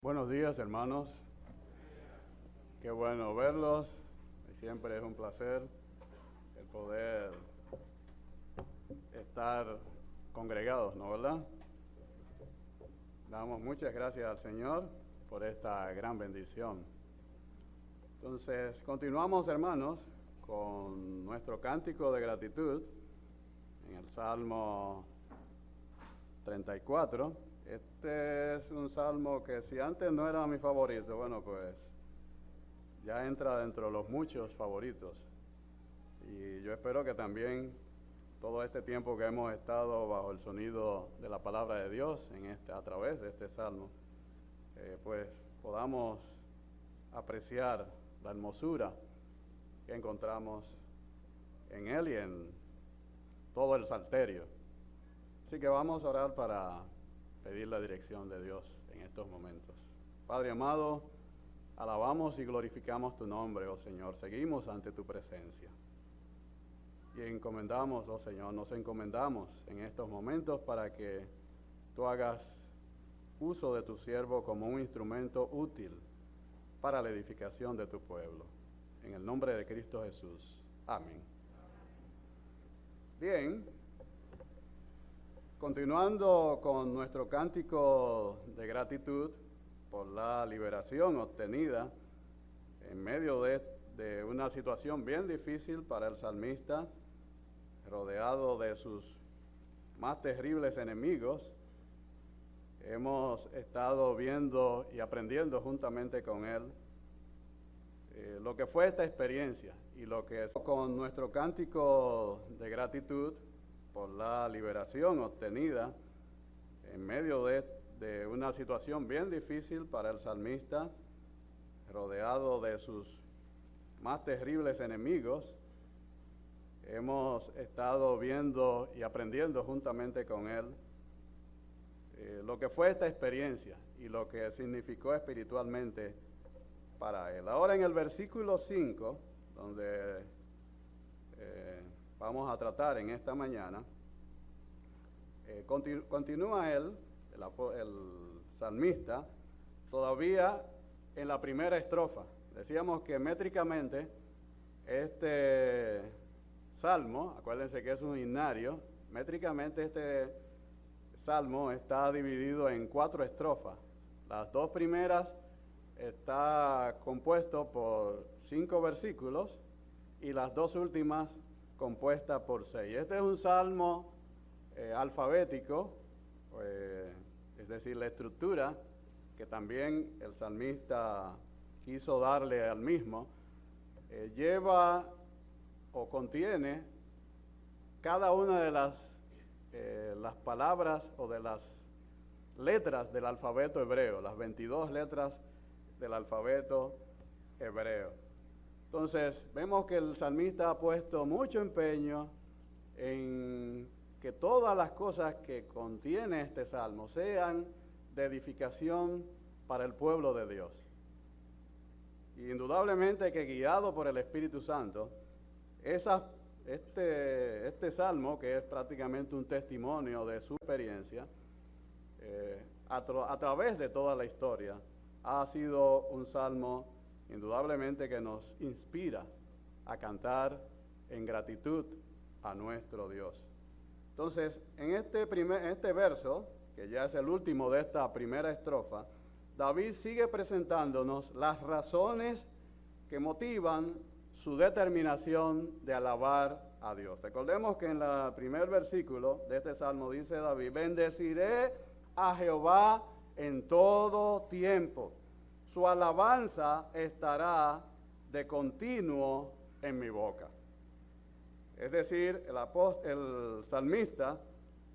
Buenos días, hermanos. Qué bueno verlos. Siempre es un placer el poder estar congregados, ¿no verdad? Damos muchas gracias al Señor por esta gran bendición. Entonces, continuamos, hermanos, con nuestro cántico de gratitud en el Salmo 34. Este es un salmo que si antes no era mi favorito, bueno, pues ya entra dentro de los muchos favoritos. Y yo espero que también todo este tiempo que hemos estado bajo el sonido de la palabra de Dios a través de este salmo, pues podamos apreciar la hermosura que encontramos en él y en todo el salterio. Así que vamos a orar para pedir la dirección de Dios en estos momentos. Padre amado, alabamos y glorificamos tu nombre, oh Señor. Seguimos ante tu presencia. Y encomendamos, oh Señor, nos encomendamos en estos momentos para que tú hagas uso de tu siervo como un instrumento útil para la edificación de tu pueblo. En el nombre de Cristo Jesús. Amén. Bien. Continuando con nuestro cántico de gratitud por la liberación obtenida en medio de una situación bien difícil para el salmista, rodeado de sus más terribles enemigos, hemos estado viendo y aprendiendo juntamente con él lo que fue esta experiencia y lo que es con nuestro cántico de gratitud por la liberación obtenida en medio de una situación bien difícil para el salmista, rodeado de sus más terribles enemigos. Hemos estado viendo y aprendiendo juntamente con él lo que fue esta experiencia y lo que significó espiritualmente para él. Ahora en el versículo 5, donde vamos a tratar en esta mañana, continúa el salmista, todavía en la primera estrofa. Decíamos que métricamente este salmo, acuérdense que es un himnario, métricamente este salmo está dividido en 4 estrofas. Las 2 primeras está compuesto por 5 versículos y las 2 últimas compuesta por 6. Este es un salmo alfabético, es decir, la estructura que también el salmista quiso darle al mismo, lleva o contiene cada una de las palabras o de las letras del alfabeto hebreo, las 22 letras del alfabeto hebreo. Entonces, vemos que el salmista ha puesto mucho empeño en que todas las cosas que contiene este salmo sean de edificación para el pueblo de Dios. Y indudablemente que guiado por el Espíritu Santo, este salmo, que es prácticamente un testimonio de su experiencia, a través de toda la historia, ha sido un salmo indudablemente que nos inspira a cantar en gratitud a nuestro Dios. Entonces, en este verso, que ya es el último de esta primera estrofa, David sigue presentándonos las razones que motivan su determinación de alabar a Dios. Recordemos que en el primer versículo de este salmo dice David: bendeciré a Jehová en todo tiempo. Su alabanza estará de continuo en mi boca. Es decir, el salmista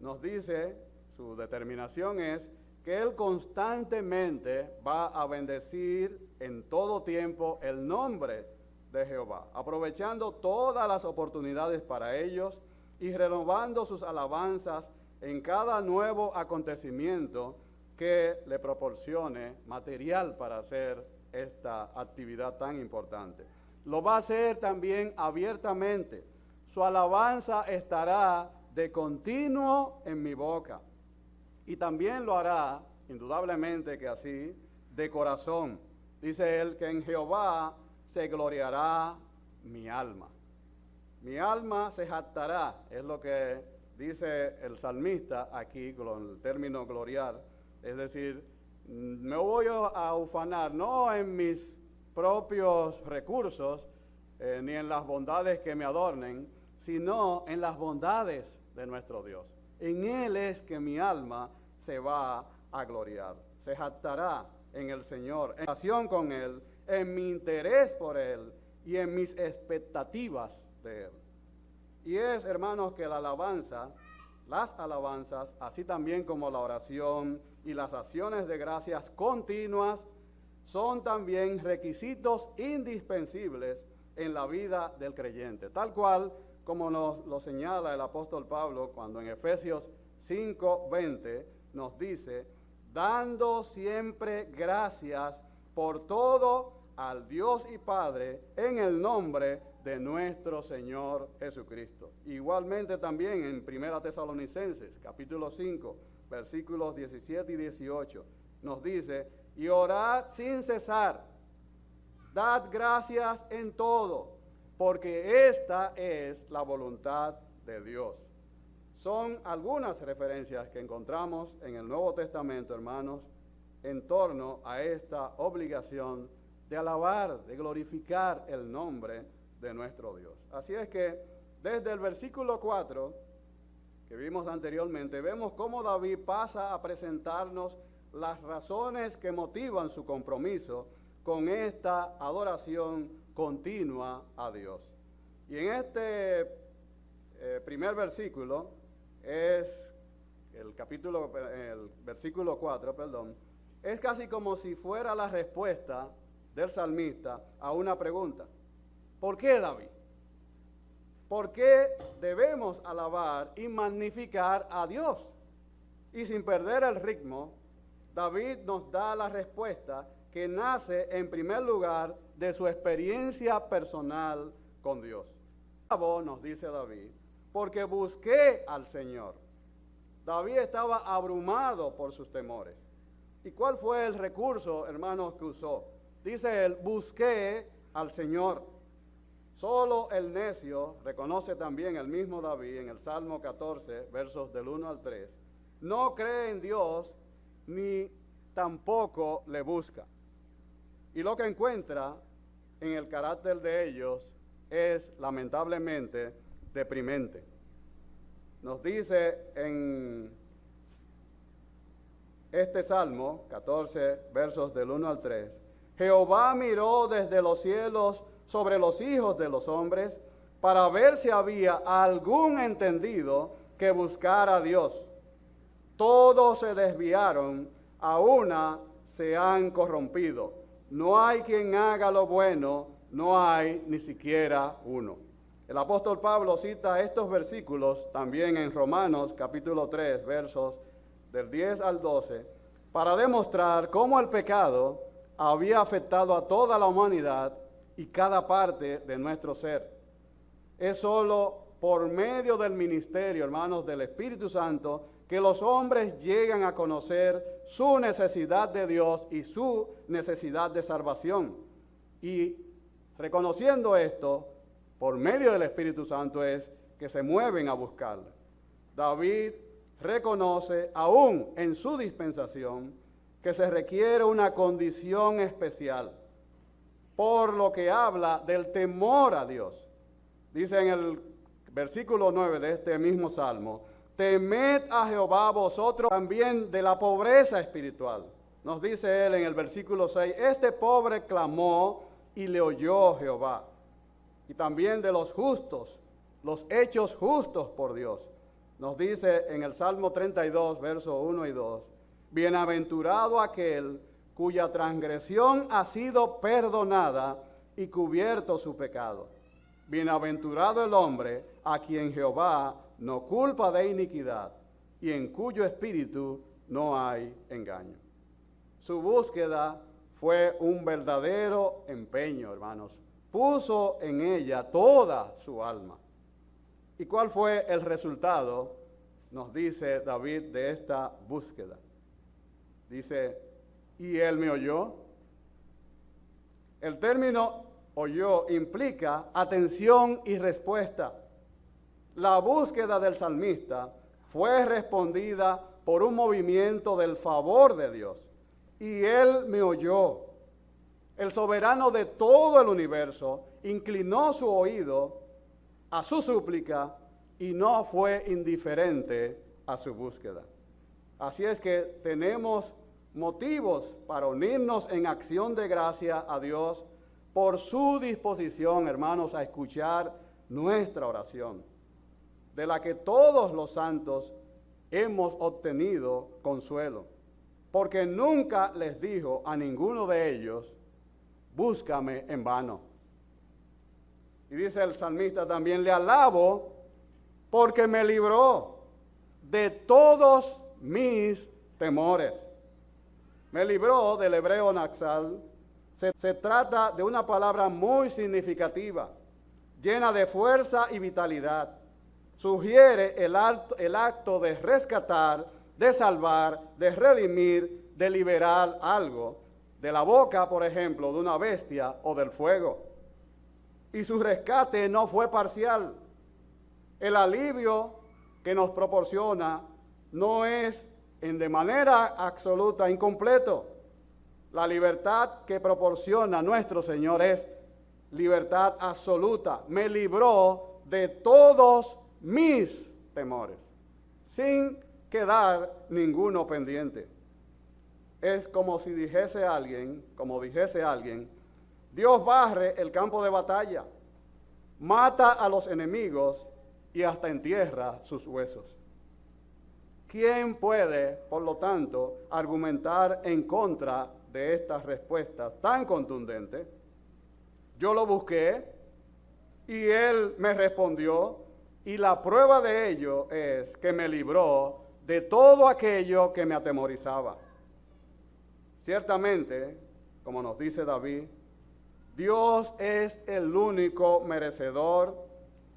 nos dice, su determinación es que él constantemente va a bendecir en todo tiempo el nombre de Jehová, aprovechando todas las oportunidades para ellos y renovando sus alabanzas en cada nuevo acontecimiento que le proporcione material para hacer esta actividad tan importante. Lo va a hacer también abiertamente. Su alabanza estará de continuo en mi boca. Y también lo hará, indudablemente que así, de corazón. Dice él que en Jehová se gloriará mi alma. Mi alma se jactará, es lo que dice el salmista aquí con el término gloriar. Es decir, me voy a ufanar no en mis propios recursos, ni en las bondades que me adornen, sino en las bondades de nuestro Dios. En Él es que mi alma se va a gloriar, se jactará en el Señor, en relación con Él, en mi interés por Él y en mis expectativas de Él. Y es, hermanos, que la alabanza, las alabanzas, así también como la oración y las acciones de gracias continuas, son también requisitos indispensables en la vida del creyente, tal cual como nos lo señala el apóstol Pablo cuando en Efesios 5:20 nos dice, dando siempre gracias por todo al Dios y Padre en el nombre de nuestro Señor Jesucristo. Igualmente también en 1 Tesalonicenses, capítulo 5, versículos 17 y 18, nos dice, y orad sin cesar, dad gracias en todo, porque esta es la voluntad de Dios. Son algunas referencias que encontramos en el Nuevo Testamento, hermanos, en torno a esta obligación de alabar, de glorificar el nombre de nuestro Dios. Así es que desde el versículo 4 que vimos anteriormente, vemos cómo David pasa a presentarnos las razones que motivan su compromiso con esta adoración continua a Dios. Y en este primer versículo es el versículo 4, es casi como si fuera la respuesta del salmista a una pregunta. ¿Por qué, David? ¿Por qué debemos alabar y magnificar a Dios? Y sin perder el ritmo, David nos da la respuesta que nace en primer lugar de su experiencia personal con Dios. Nos dice David, porque busqué al Señor. David estaba abrumado por sus temores. ¿Y cuál fue el recurso, hermanos, que usó? Dice él, busqué al Señor. Solo el necio, reconoce también el mismo David en el Salmo 14, versos del 1 al 3, no cree en Dios ni tampoco le busca. Y lo que encuentra en el carácter de ellos es lamentablemente deprimente. Nos dice en este Salmo 14, versos del 1 al 3, Jehová miró desde los cielos sobre los hijos de los hombres para ver si había algún entendido que buscara a Dios. Todos se desviaron, a una se han corrompido. No hay quien haga lo bueno, no hay ni siquiera uno. El apóstol Pablo cita estos versículos también en Romanos capítulo 3, versos del 10 al 12, para demostrar cómo el pecado había afectado a toda la humanidad y cada parte de nuestro ser. Es solo por medio del ministerio, hermanos, del Espíritu Santo, que los hombres llegan a conocer su necesidad de Dios y su necesidad de salvación. Y reconociendo esto, por medio del Espíritu Santo es que se mueven a buscarlo. David reconoce, aún en su dispensación, que se requiere una condición especial, por lo que habla del temor a Dios. Dice en el versículo 9 de este mismo Salmo, temed a Jehová vosotros también de la pobreza espiritual. Nos dice él en el versículo 6, este pobre clamó y le oyó Jehová. Y también de los justos, los hechos justos por Dios. Nos dice en el Salmo 32, versos 1 y 2, bienaventurado aquel cuya transgresión ha sido perdonada y cubierto su pecado. Bienaventurado el hombre a quien Jehová no culpa de iniquidad y en cuyo espíritu no hay engaño. Su búsqueda fue un verdadero empeño, hermanos. Puso en ella toda su alma. ¿Y cuál fue el resultado? Nos dice David de esta búsqueda. Dice, y él me oyó. El término oyó implica atención y respuesta. La búsqueda del salmista fue respondida por un movimiento del favor de Dios. Y él me oyó. El soberano de todo el universo inclinó su oído a su súplica y no fue indiferente a su búsqueda. Así es que tenemos motivos para unirnos en acción de gracia a Dios por su disposición, hermanos, a escuchar nuestra oración, de la que todos los santos hemos obtenido consuelo, porque nunca les dijo a ninguno de ellos, búscame en vano. Y dice el salmista también, le alabo porque me libró de todos mis temores. Me libró del hebreo naxal. Se trata de una palabra muy significativa, llena de fuerza y vitalidad. Sugiere el acto de rescatar, de salvar, de redimir, de liberar algo, de la boca, por ejemplo, de una bestia o del fuego. Y su rescate no fue parcial. El alivio que nos proporciona no es de manera absoluta incompleto. La libertad que proporciona nuestro Señor es libertad absoluta. Me libró de todos mis temores, sin quedar ninguno pendiente. Es como si dijese alguien, Dios barre el campo de batalla, mata a los enemigos y hasta entierra sus huesos. ¿Quién puede, por lo tanto, argumentar en contra de estas respuestas tan contundentes? Yo lo busqué y él me respondió, y la prueba de ello es que me libró de todo aquello que me atemorizaba. Ciertamente, como nos dice David, Dios es el único merecedor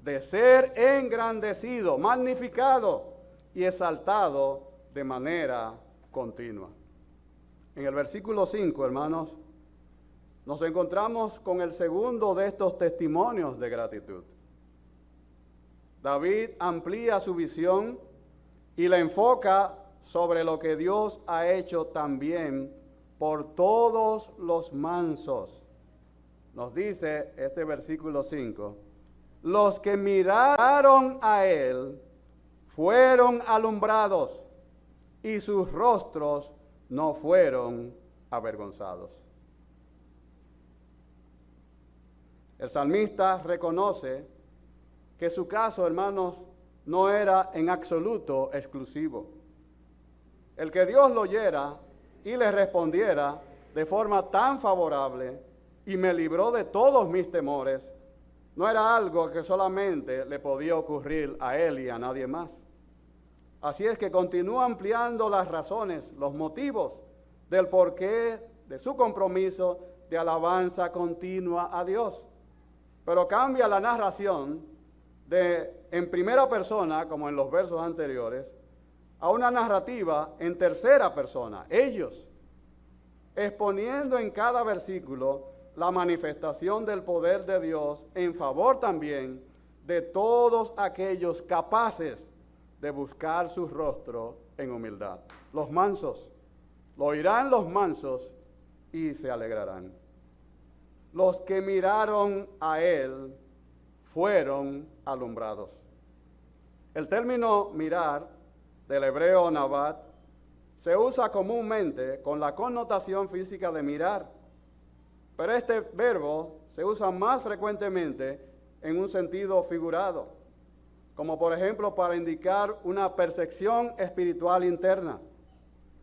de ser engrandecido, magnificado y exaltado de manera continua. En el versículo 5, hermanos, nos encontramos con el segundo de estos testimonios de gratitud. David amplía su visión y la enfoca sobre lo que Dios ha hecho también por todos los mansos. Nos dice este versículo 5, los que miraron a él fueron alumbrados y sus rostros no fueron avergonzados. El salmista reconoce que su caso, hermanos, no era en absoluto exclusivo. El que Dios lo oyera y le respondiera de forma tan favorable y me libró de todos mis temores, no era algo que solamente le podía ocurrir a él y a nadie más. Así es que continúa ampliando las razones, los motivos del porqué de su compromiso de alabanza continua a Dios. Pero cambia la narración en primera persona, como en los versos anteriores, a una narrativa en tercera persona, ellos, exponiendo en cada versículo la manifestación del poder de Dios en favor también de todos aquellos capaces de buscar su rostro en humildad. Los mansos, lo oirán los mansos y se alegrarán. Los que miraron a él fueron alumbrados. El término mirar, del hebreo nabat, se usa comúnmente con la connotación física de mirar, pero este verbo se usa más frecuentemente en un sentido figurado, como por ejemplo para indicar una percepción espiritual interna,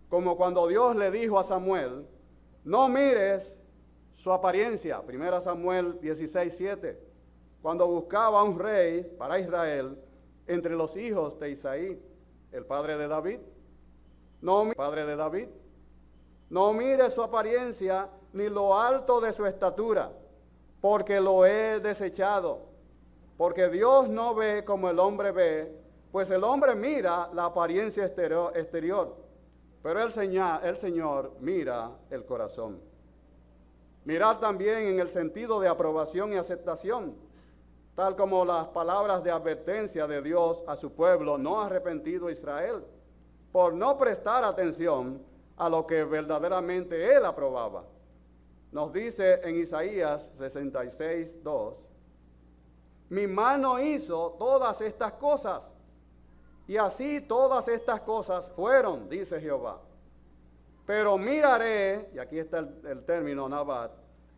como cuando Dios le dijo a Samuel, no mires su apariencia, 1 Samuel 16:7, cuando buscaba un rey para Israel entre los hijos de Isaí, el padre de David. No mire su apariencia ni lo alto de su estatura, porque lo he desechado. Porque Dios no ve como el hombre ve, pues el hombre mira la apariencia exterior, Pero el Señor mira el corazón. Mirar también en el sentido de aprobación y aceptación, tal como las palabras de advertencia de Dios a su pueblo no arrepentido Israel, por no prestar atención a lo que verdaderamente Él aprobaba. Nos dice en Isaías 66:2, mi mano hizo todas estas cosas, y así todas estas cosas fueron, dice Jehová. Pero miraré, y aquí está el término Nabat,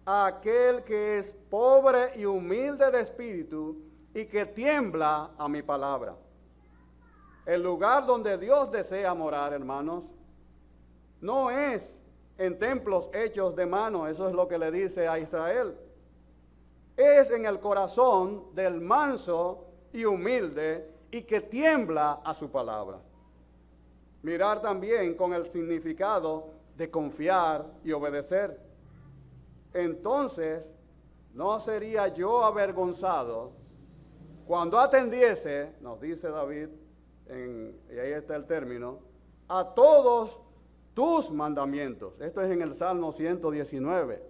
a aquel que es pobre y humilde de espíritu y que tiembla a mi palabra. El lugar donde Dios desea morar, hermanos, no es en templos hechos de mano, eso es lo que le dice a Israel. Es en el corazón del manso y humilde y que tiembla a su palabra. Mirar también con el significado de confiar y obedecer. Entonces, no sería yo avergonzado cuando atendiese, nos dice David, y ahí está el término, a todos tus mandamientos. Esto es en el Salmo 119,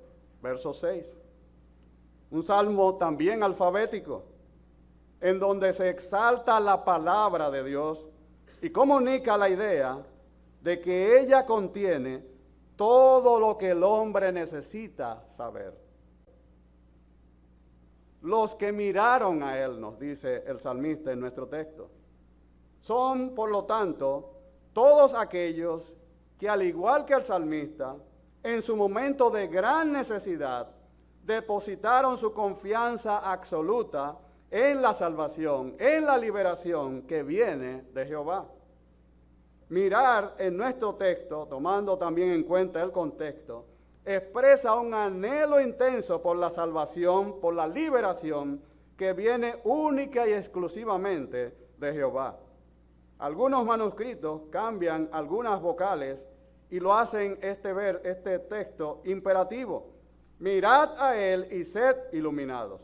verso 6. Un salmo también alfabético, en donde se exalta la palabra de Dios y comunica la idea de que ella contiene todo lo que el hombre necesita saber. Los que miraron a él, nos dice el salmista en nuestro texto, son, por lo tanto, todos aquellos que, al igual que el salmista, en su momento de gran necesidad, depositaron su confianza absoluta en la salvación, en la liberación que viene de Jehová. Mirar en nuestro texto, tomando también en cuenta el contexto, expresa un anhelo intenso por la salvación, por la liberación que viene única y exclusivamente de Jehová. Algunos manuscritos cambian algunas vocales y lo hacen este texto imperativo. Mirad a él y sed iluminados.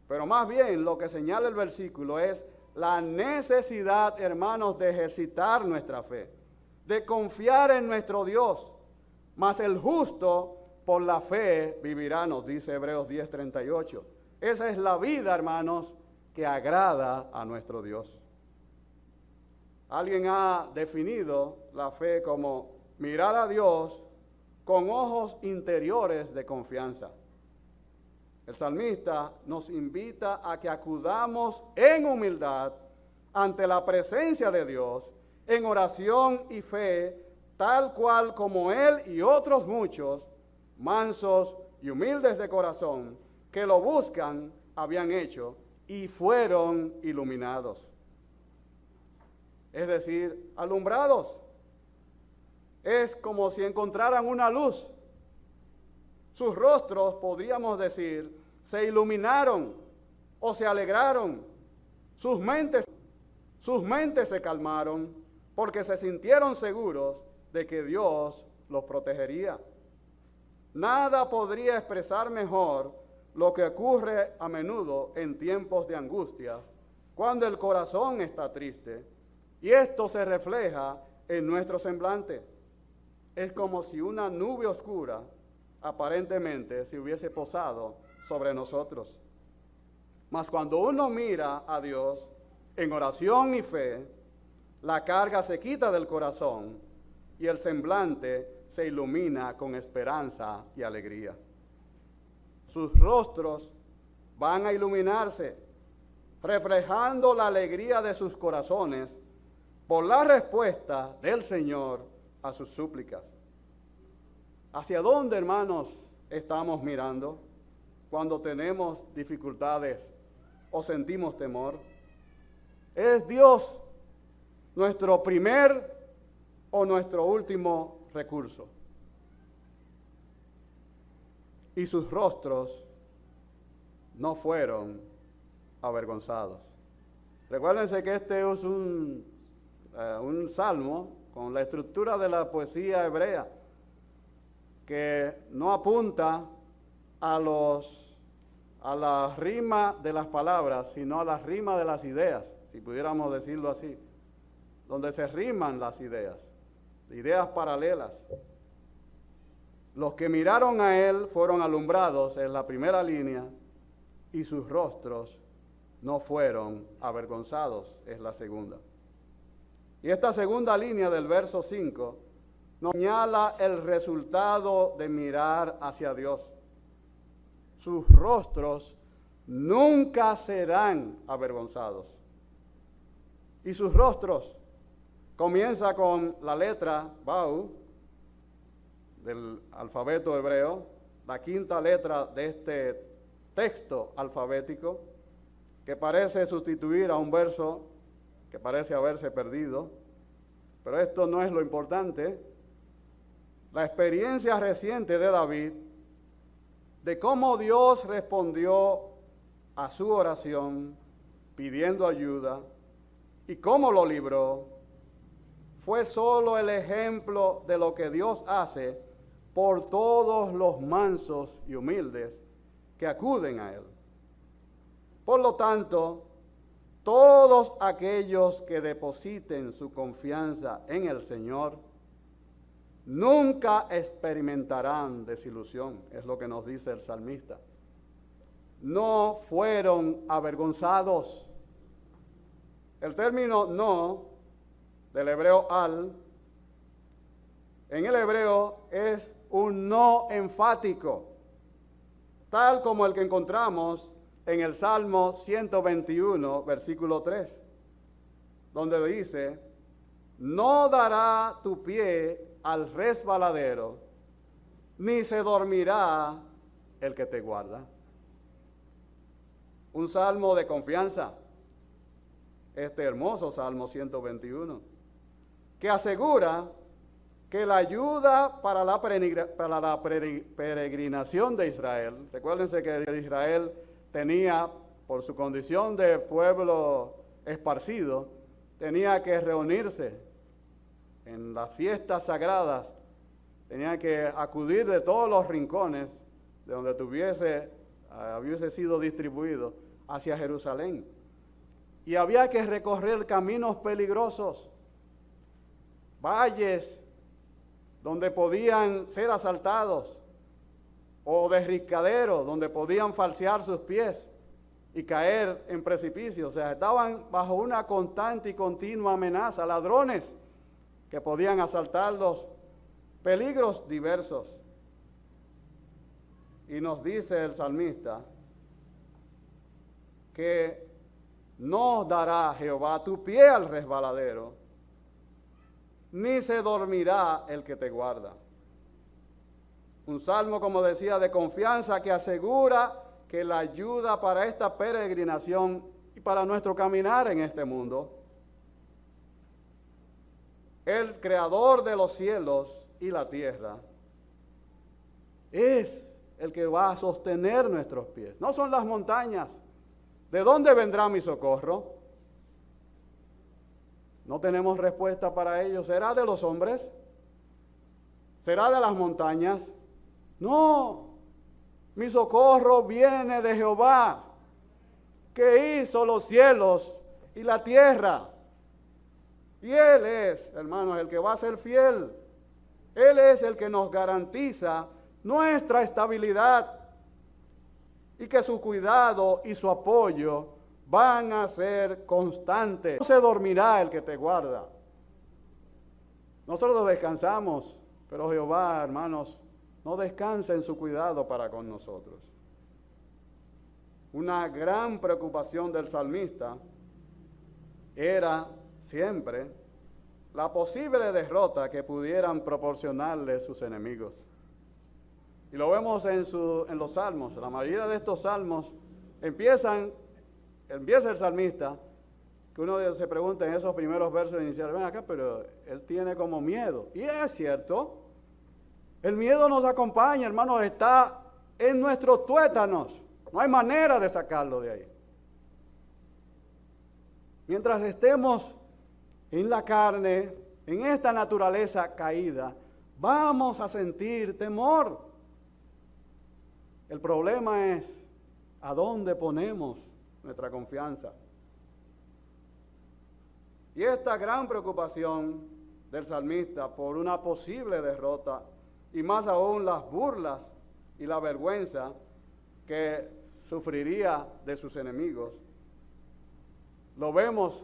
Pero más bien lo que señala el versículo es la necesidad, hermanos, de ejercitar nuestra fe, de confiar en nuestro Dios. Mas el justo por la fe vivirá, nos dice Hebreos 10:38. Esa es la vida, hermanos, que agrada a nuestro Dios. Alguien ha definido la fe como mirar a Dios con ojos interiores de confianza. El salmista nos invita a que acudamos en humildad ante la presencia de Dios, en oración y fe, tal cual como él y otros muchos, mansos y humildes de corazón, que lo buscan, habían hecho y fueron iluminados. Es decir, alumbrados. Es como si encontraran una luz. Sus rostros, podríamos decir, se iluminaron o se alegraron. Sus mentes se calmaron porque se sintieron seguros de que Dios los protegería. Nada podría expresar mejor lo que ocurre a menudo en tiempos de angustia, cuando el corazón está triste, y esto se refleja en nuestro semblante. Es como si una nube oscura aparentemente se hubiese posado sobre nosotros. Mas cuando uno mira a Dios en oración y fe, la carga se quita del corazón y el semblante se ilumina con esperanza y alegría. Sus rostros van a iluminarse, reflejando la alegría de sus corazones por la respuesta del Señor a sus súplicas. ¿Hacia dónde, hermanos, estamos mirando cuando tenemos dificultades o sentimos temor? ¿Es Dios nuestro primer o nuestro último recurso? Y sus rostros no fueron avergonzados. Recuérdense que este es un salmo con la estructura de la poesía hebrea, que no apunta a la rima de las palabras, sino a la rima de las ideas, si pudiéramos decirlo así, donde se riman las ideas. ideas paralelas. Los que miraron a él fueron alumbrados en la primera línea y sus rostros no fueron avergonzados, es la segunda. Y esta segunda línea del verso 5 nos señala el resultado de mirar hacia Dios. Sus rostros nunca serán avergonzados. Y sus rostros comienza con la letra Bau del alfabeto hebreo, la quinta letra de este texto alfabético, que parece sustituir a un verso que parece haberse perdido, pero esto no es lo importante. La experiencia reciente de David, de cómo Dios respondió a su oración pidiendo ayuda y cómo lo libró, fue solo el ejemplo de lo que Dios hace por todos los mansos y humildes que acuden a Él. Por lo tanto, todos aquellos que depositen su confianza en el Señor nunca experimentarán desilusión, es lo que nos dice el salmista. No fueron avergonzados. El término no, del hebreo al, en el hebreo es un no enfático, tal como el que encontramos en el Salmo 121, versículo 3, donde dice: no dará tu pie al resbaladero, ni se dormirá el que te guarda. Un salmo de confianza, este hermoso Salmo 121, que asegura que la ayuda para la peregrinación de Israel, recuérdense que Israel tenía, por su condición de pueblo esparcido, tenía que reunirse en las fiestas sagradas, tenía que acudir de todos los rincones de donde hubiese sido distribuido hacia Jerusalén. Y había que recorrer caminos peligrosos, valles donde podían ser asaltados, o desricaderos donde podían falsear sus pies y caer en precipicios. O sea, estaban bajo una constante y continua amenaza, ladrones que podían asaltarlos, peligros diversos. Y nos dice el salmista que no dará Jehová tu pie al resbaladero, ni se dormirá el que te guarda. Un salmo, como decía, de confianza que asegura que la ayuda para esta peregrinación y para nuestro caminar en este mundo, el creador de los cielos y la tierra, es el que va a sostener nuestros pies. No son las montañas. ¿De dónde vendrá mi socorro? No tenemos respuesta para ello. ¿Será de los hombres? ¿Será de las montañas? No, mi socorro viene de Jehová, que hizo los cielos y la tierra. Y Él es, hermanos, el que va a ser fiel. Él es el que nos garantiza nuestra estabilidad y que su cuidado y su apoyo van a ser constantes. No se dormirá el que te guarda. Nosotros descansamos, pero Jehová, hermanos, no descansa en su cuidado para con nosotros. Una gran preocupación del salmista era siempre la posible derrota que pudieran proporcionarle sus enemigos. Y lo vemos en los salmos. La mayoría de estos salmos empieza el salmista, que uno se pregunta en esos primeros versos iniciales: ven acá, pero él tiene como miedo. Y es cierto, el miedo nos acompaña, hermanos, está en nuestros tuétanos. No hay manera de sacarlo de ahí. Mientras estemos en la carne, en esta naturaleza caída, vamos a sentir temor. El problema es a dónde ponemos nuestra confianza. Y esta gran preocupación del salmista por una posible derrota y más aún las burlas y la vergüenza que sufriría de sus enemigos. Lo vemos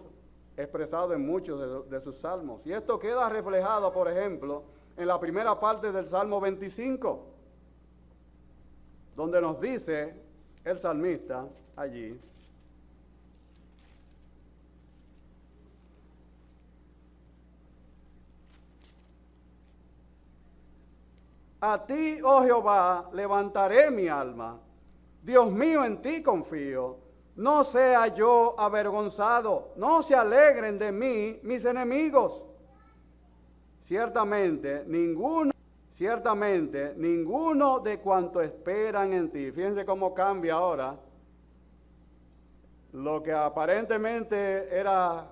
expresado en muchos de sus salmos. Y esto queda reflejado, por ejemplo, en la primera parte del Salmo 25, donde nos dice el salmista allí: a ti, oh Jehová, levantaré mi alma. Dios mío, en ti confío. No sea yo avergonzado, no se alegren de mí mis enemigos. Ciertamente ninguno de cuantos esperan en ti. Fíjense cómo cambia ahora. Lo que aparentemente era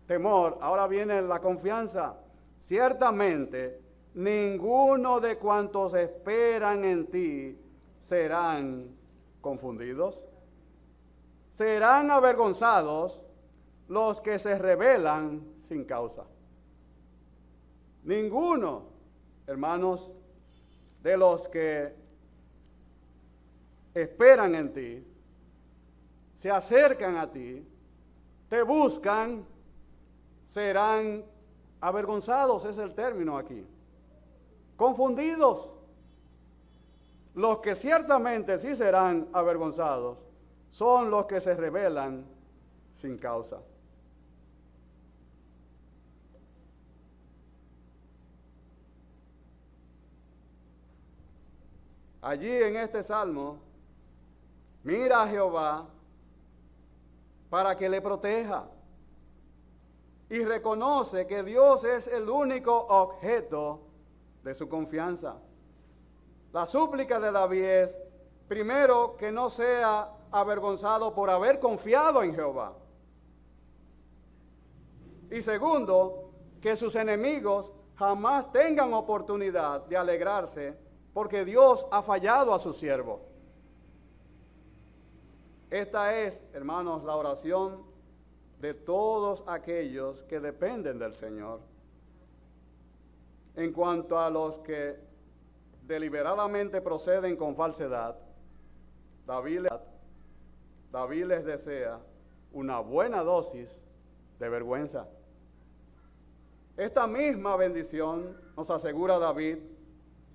temor, ahora viene la confianza. Ciertamente ninguno de cuantos esperan en ti serán confundidos. Serán avergonzados los que se rebelan sin causa. Ninguno, hermanos, de los que esperan en ti, se acercan a ti, te buscan, serán avergonzados, es el término aquí. Confundidos. Los que ciertamente sí serán avergonzados son los que se rebelan sin causa. Allí en este salmo, mira a Jehová para que le proteja y reconoce que Dios es el único objeto de su confianza. La súplica de David es, primero, que no sea avergonzado por haber confiado en Jehová. Y segundo, que sus enemigos jamás tengan oportunidad de alegrarse porque Dios ha fallado a su siervo. Esta es, hermanos, la oración de todos aquellos que dependen del Señor. En cuanto a los que deliberadamente proceden con falsedad, David les desea una buena dosis de vergüenza. Esta misma bendición nos asegura David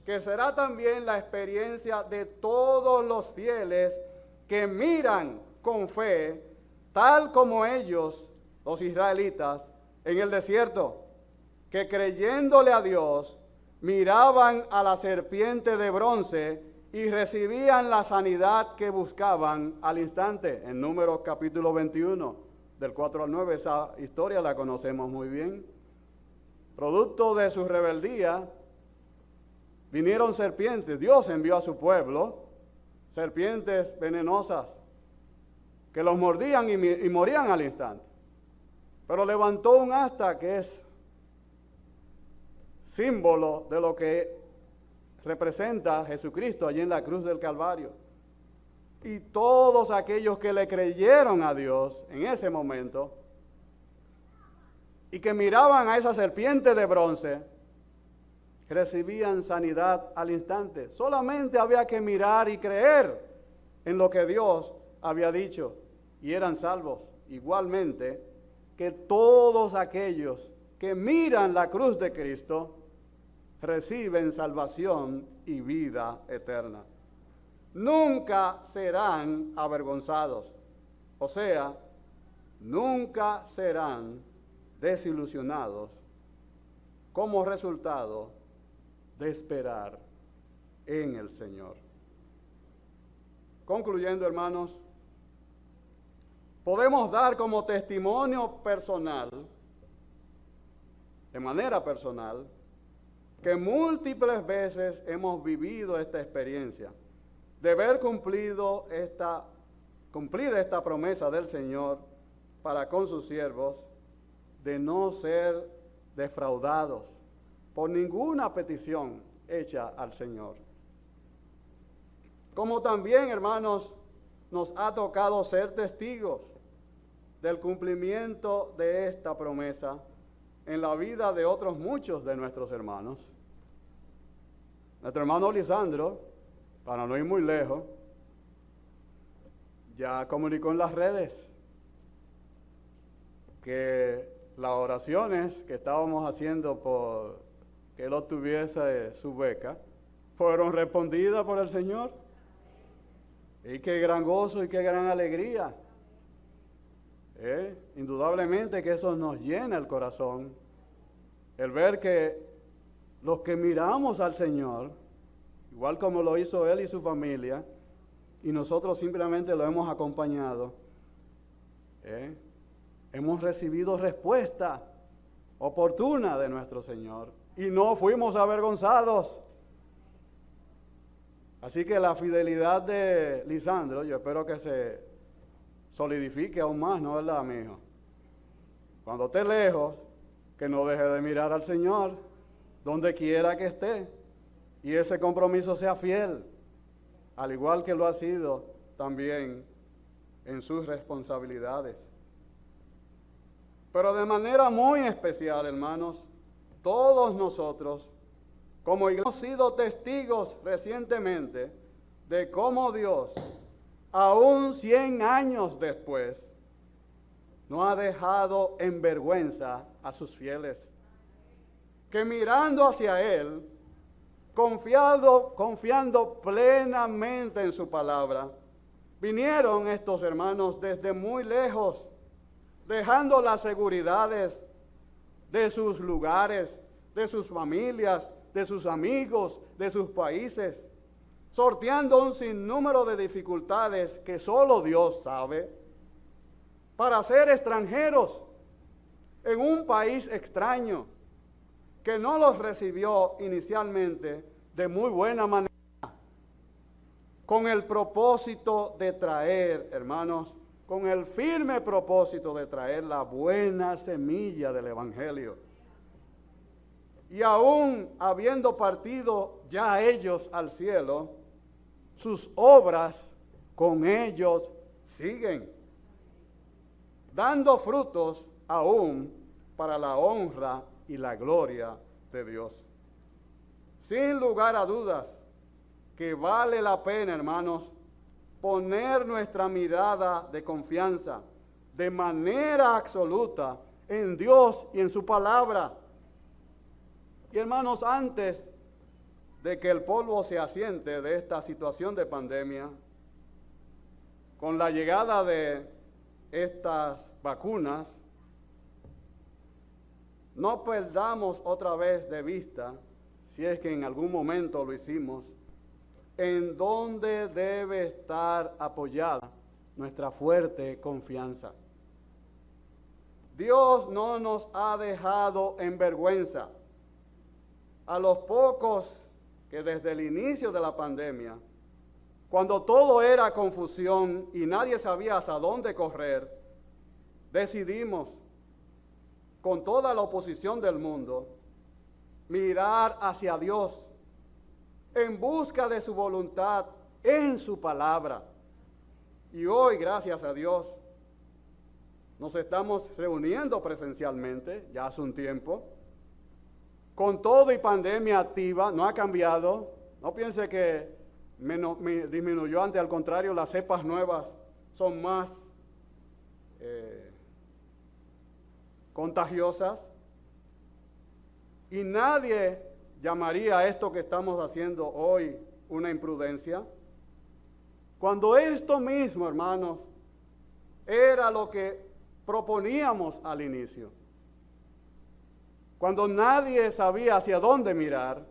que será también la experiencia de todos los fieles que miran con fe, tal como ellos, los israelitas, en el desierto, que creyéndole a Dios, miraban a la serpiente de bronce y recibían la sanidad que buscaban al instante. En Números capítulo 21, del 4 al 9, esa historia la conocemos muy bien. Producto de su rebeldía, vinieron serpientes. Dios envió a su pueblo serpientes venenosas que los mordían y morían al instante. Pero levantó un asta que es símbolo de lo que representa Jesucristo allí en la cruz del Calvario. Y todos aquellos que le creyeron a Dios en ese momento y que miraban a esa serpiente de bronce, recibían sanidad al instante. Solamente había que mirar y creer en lo que Dios había dicho y eran salvos. Igualmente que todos aquellos que miran la cruz de Cristo reciben salvación y vida eterna. Nunca serán avergonzados, o sea, nunca serán desilusionados como resultado de esperar en el Señor. Concluyendo, hermanos, podemos dar como testimonio personal, de manera personal, que múltiples veces hemos vivido esta experiencia de ver cumplida esta promesa del Señor para con sus siervos, de no ser defraudados por ninguna petición hecha al Señor. Como también, hermanos, nos ha tocado ser testigos del cumplimiento de esta promesa en la vida de otros muchos de nuestros hermanos. Nuestro hermano Lisandro, para no ir muy lejos, ya comunicó en las redes que las oraciones que estábamos haciendo por que él obtuviese su beca fueron respondidas por el Señor. Y qué gran gozo y qué gran alegría. Indudablemente que eso nos llena el corazón, el ver que los que miramos al Señor, igual como lo hizo él y su familia, y nosotros simplemente lo hemos acompañado, hemos recibido respuesta oportuna de nuestro Señor y no fuimos avergonzados. Así que la fidelidad de Lisandro, yo espero que se solidifique aún más, ¿no es verdad, mi hijo? Cuando esté lejos, que no deje de mirar al Señor, donde quiera que esté, y ese compromiso sea fiel, al igual que lo ha sido también en sus responsabilidades. Pero de manera muy especial, hermanos, todos nosotros, como iglesia, hemos sido testigos recientemente de cómo Dios, aún 100 años después, no ha dejado en vergüenza a sus fieles, que mirando hacia Él, confiando plenamente en su palabra, vinieron estos hermanos desde muy lejos, dejando las seguridades de sus lugares, de sus familias, de sus amigos, de sus países, sorteando un sinnúmero de dificultades que solo Dios sabe, para ser extranjeros en un país extraño que no los recibió inicialmente de muy buena manera, con el propósito de traer, hermanos, con el firme propósito de traer la buena semilla del Evangelio. Y aún habiendo partido ya ellos al cielo, sus obras con ellos siguen, dando frutos aún para la honra y la gloria de Dios. Sin lugar a dudas, que vale la pena, hermanos, poner nuestra mirada de confianza de manera absoluta en Dios y en su palabra. Y hermanos, antes de que el polvo se asiente de esta situación de pandemia, con la llegada de estas vacunas, no perdamos otra vez de vista, si es que en algún momento lo hicimos, en dónde debe estar apoyada nuestra fuerte confianza. Dios no nos ha dejado en vergüenza. A los pocos que desde el inicio de la pandemia, cuando todo era confusión y nadie sabía hacia dónde correr, decidimos, con toda la oposición del mundo, mirar hacia Dios en busca de su voluntad en su palabra. Y hoy, gracias a Dios, nos estamos reuniendo presencialmente, ya hace un tiempo, con todo y pandemia activa, no ha cambiado. No piense que disminuyó, al contrario, las cepas nuevas son más contagiosas. Y nadie llamaría a esto que estamos haciendo hoy una imprudencia, cuando esto mismo, hermanos, era lo que proponíamos al inicio. Cuando nadie sabía hacia dónde mirar,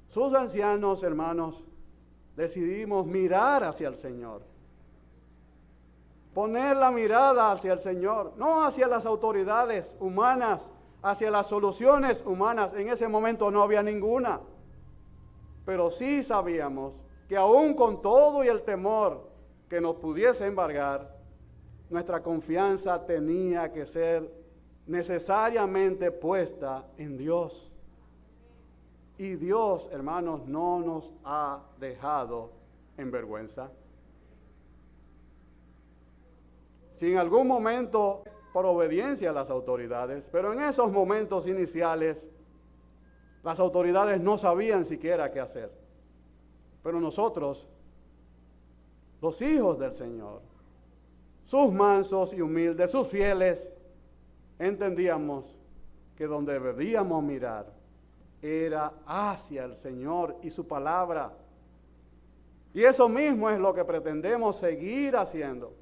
sus ancianos, hermanos, decidimos mirar hacia el Señor. Poner la mirada hacia el Señor, no hacia las autoridades humanas, hacia las soluciones humanas. En ese momento no había ninguna. Pero sí sabíamos que aún con todo y el temor que nos pudiese embargar, nuestra confianza tenía que ser necesariamente puesta en Dios. Y Dios, hermanos, no nos ha dejado en vergüenza. Si en algún momento por obediencia a las autoridades, pero en esos momentos iniciales las autoridades no sabían siquiera qué hacer. Pero nosotros, los hijos del Señor, sus mansos y humildes, sus fieles, entendíamos que donde debíamos mirar era hacia el Señor y su palabra. Y eso mismo es lo que pretendemos seguir haciendo.